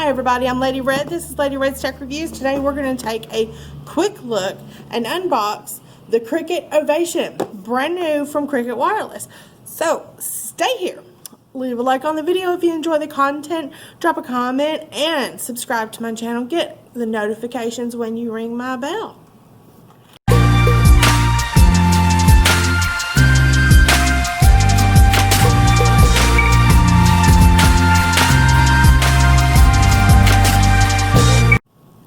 Hi everybody, I'm Lady Red. This is Lady Red's Tech Reviews. Today we're going to take a quick look and unbox the Cricket Ovation, brand new from Cricket Wireless. So stay here, leave a like on the video if you enjoy the content, drop a comment, and subscribe to my channel. Get the notifications when you ring my bell.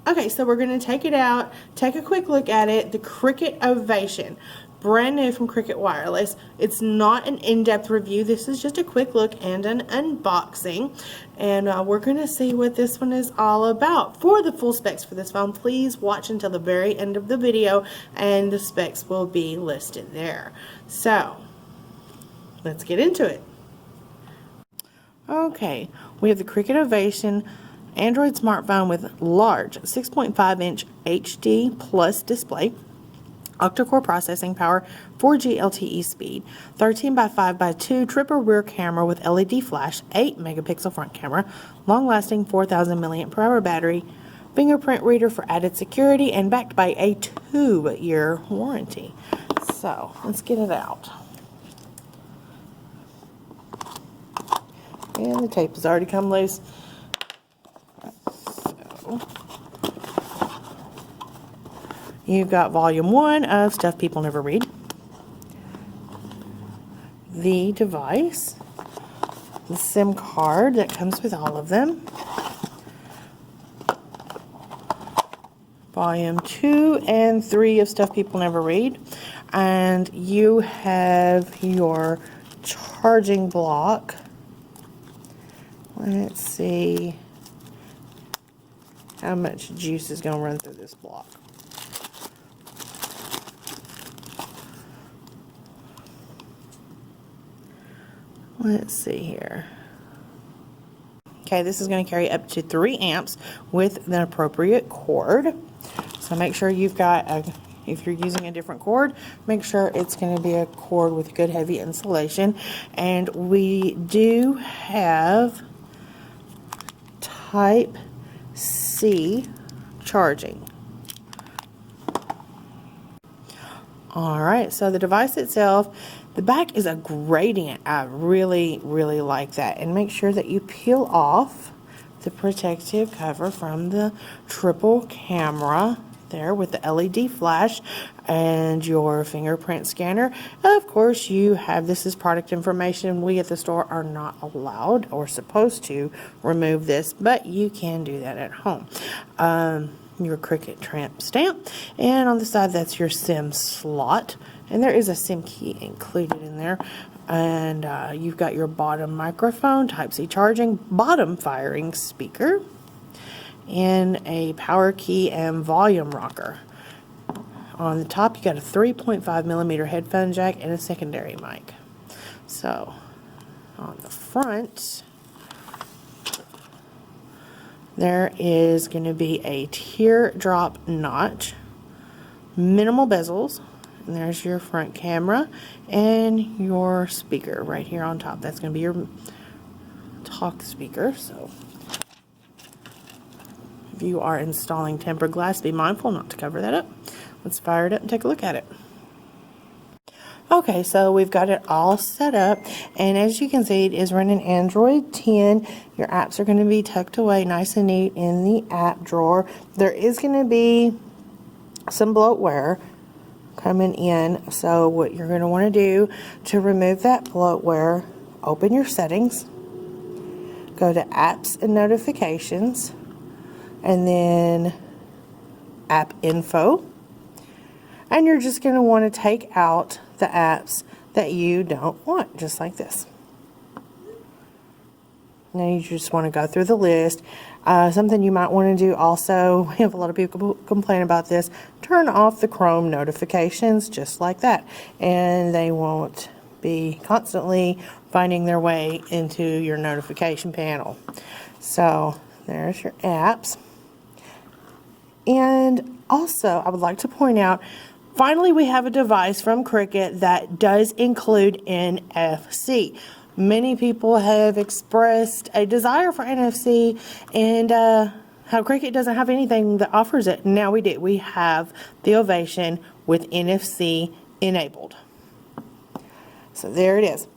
Okay, so we're going to take it out, take a quick look at it. The Cricket Ovation, brand new from Cricket Wireless. It's not an in-depth review. This is just a quick look and an unboxing. And we're going to see what this one is all about. For the full specs for this phone, please watch until the very end of the video, and the specs will be listed there. So, let's get into it. Okay, we have the Cricket Ovation Android smartphone with large 6.5-inch HD plus display, octa-core processing power, 4G LTE speed, 13x5x2 triple rear camera with LED flash, 8-megapixel front camera, long-lasting 4,000 mAh battery, fingerprint reader for added security, and backed by a 2-year warranty. So let's get it out. And the tape has already come loose. You've got volume 1 of Stuff People Never Read, the device, the SIM card that comes with all of them, volume 2 and 3 of Stuff People Never Read, and you have your charging block. Let's see how much juice is going to run through this block. Let's see here. Okay, this is going to carry up to 3 amps with an appropriate cord. So make sure you've got if you're using a different cord, make sure it's going to be a cord with good heavy insulation. And we do have Type C charging. Alright, so the device itself, the back is a gradient. I really like that. And make sure that you peel off the protective cover from the triple camera there with the LED flash and your fingerprint scanner. Of course, you have, this is product information. We at the store are not allowed or supposed to remove this, but you can do that at home. Your Cricket tramp stamp, and on the side that's your SIM slot, and there is a SIM key included in there. And you've got your bottom microphone, Type C charging, bottom firing speaker, and a power key and volume rocker. On the top you got a 3.5mm headphone jack and a secondary mic. So on the front there is going to be a teardrop notch, minimal bezels, and there's your front camera and your speaker right here on top. That's going to be your talk speaker. So if you are installing tempered glass, be mindful not to cover that up. Let's fire it up and take a look at it. Okay, so we've got it all set up, and as you can see, it is running Android 10. Your apps are going to be tucked away nice and neat in the app drawer. There is going to be some bloatware coming in, so what you're going to want to do to remove that bloatware, open your settings, go to apps and notifications, and then app info, and you're just going to want to take out the apps that you don't want, just like this. Now you just want to go through the list. Something you might want to do also, we have a lot of people complain about this, turn off the Chrome notifications just like that, and they won't be constantly finding their way into your notification panel. So there's your apps. And also I would like to point out, finally we have a device from Cricket that does include NFC. Many people have expressed a desire for NFC, and how Cricut doesn't have anything that offers it. Now we do. We have the Ovation with NFC enabled. So there it is.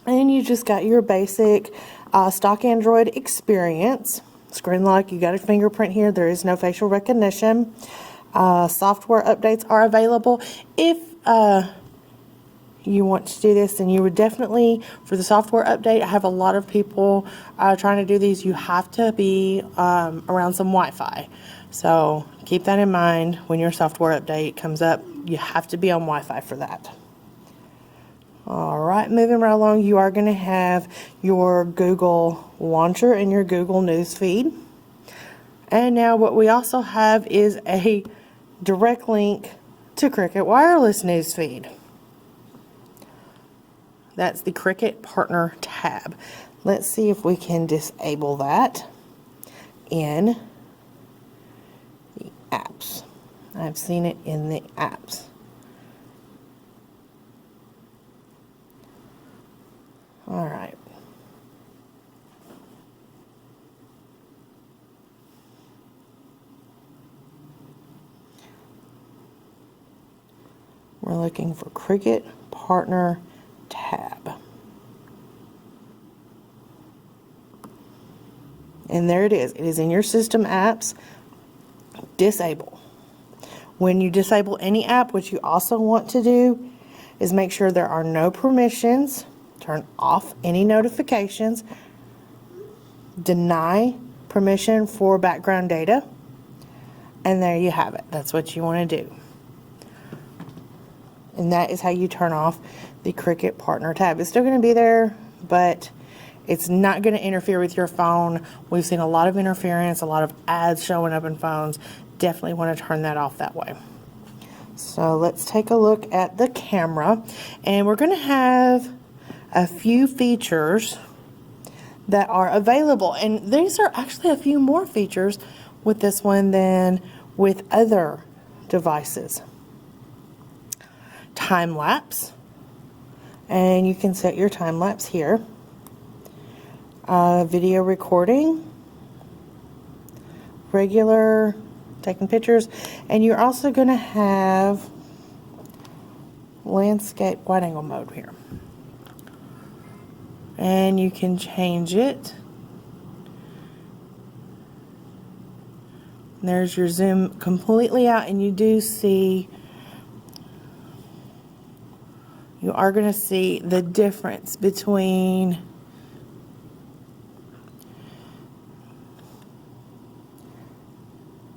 And you just got your basic stock Android experience. Screen lock, you got a fingerprint here. There is no facial recognition. Software updates are available. If you want to do this, then you would definitely, for the software update, I have a lot of people trying to do these. You have to be around some Wi-Fi. So keep that in mind when your software update comes up. You have to be on Wi-Fi for that. All right, moving right along, you are going to have your Google launcher and your Google News feed. And now what we also have is a direct link to Cricut Wireless News feed. That's the Cricut Partner tab. Let's see if we can disable that in the apps. I've seen it in the apps. All right. We're looking for Cricut Partner tab. And there it is. It is in your system apps. Disable. When you disable any app, what you also want to do is make sure there are no permissions. Turn off any notifications. Deny permission for background data. And there you have it. That's what you want to do. And that is how you turn off the Cricut Partner tab. It's still going to be there, but it's not going to interfere with your phone. We've seen a lot of interference, a lot of ads showing up in phones. Definitely want to turn that off that way. So let's take a look at the camera. And we're going to have a few features that are available. And these are actually a few more features with this one than with other devices. Time lapse, and you can set your time lapse here. Video recording, regular, taking pictures, and you're also going to have landscape wide angle mode here. And you can change it. There's your zoom completely out, and you do see, you are going to see the difference between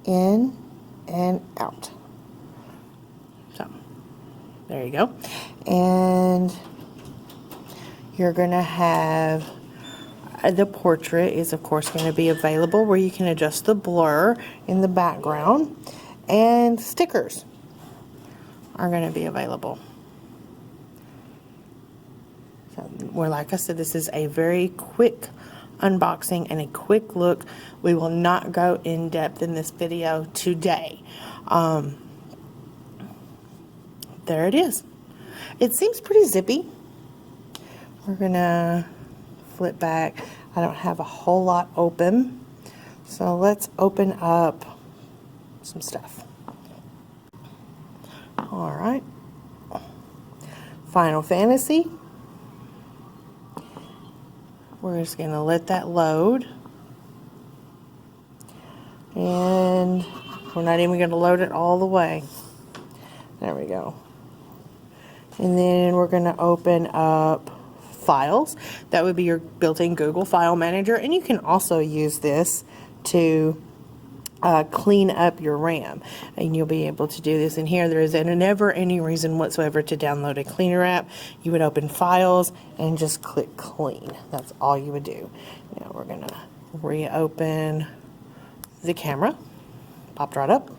in and out. So, there you go. And you're going to have the portrait is of course going to be available where you can adjust the blur in the background, and stickers are going to be available. So, where, like I said, this is a very quick unboxing and a quick look. We will not go in depth in this video today. There it is. It seems pretty zippy. We're gonna flip back. I don't have a whole lot open, so let's open up some stuff. All right. Final Fantasy. We're just going to let that load. And we're not even going to load it all the way. There we go. And then we're going to open up Files. That would be your built-in Google File Manager. And you can also use this to clean up your RAM. And you'll be able to do this in here. There is never any reason whatsoever to download a cleaner app. You would open Files and just click Clean. That's all you would do. Now we're going to reopen the camera. Popped right up.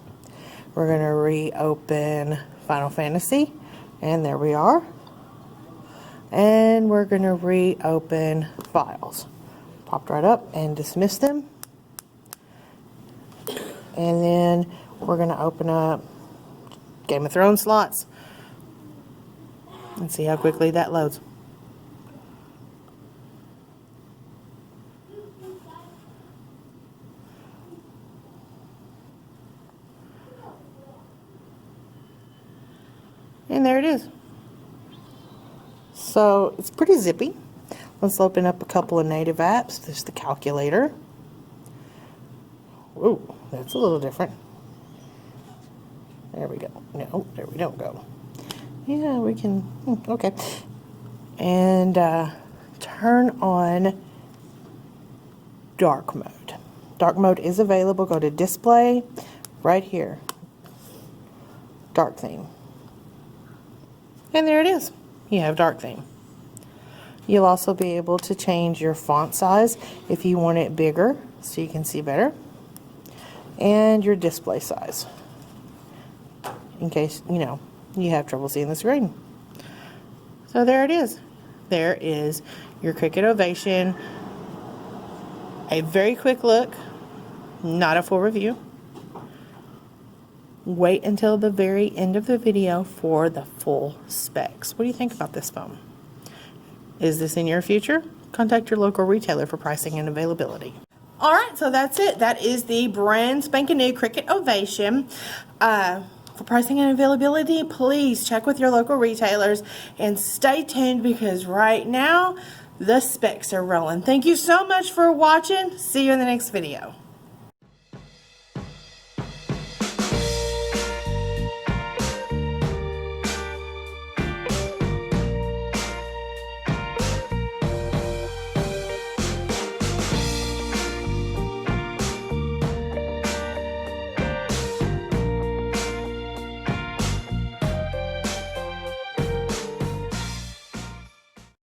We're going to reopen Final Fantasy. And there we are. And we're going to reopen Files. Popped right up and dismiss them. And then we're going to open up Game of Thrones slots and see how quickly that loads. And there it is. So it's pretty zippy. Let's open up a couple of native apps. There's the calculator. Whoa, that's a little different. There we go. No, there we don't go. Yeah, we can, okay. And turn on dark mode. Dark mode is available. Go to display, right here. Dark theme. And there it is. You have dark theme. You'll also be able to change your font size if you want it bigger so you can see better. And your display size, in case, you have trouble seeing the screen. So there it is. There is your Cricut Ovation. A very quick look, not a full review. Wait until the very end of the video for the full specs. What do you think about this phone? Is this in your future? Contact your local retailer for pricing and availability. All right, so that's it. That is the brand spanking new Cricut Ovation. For pricing and availability, please check with your local retailers and stay tuned because right now the specs are rolling. Thank you so much for watching. See you in the next video.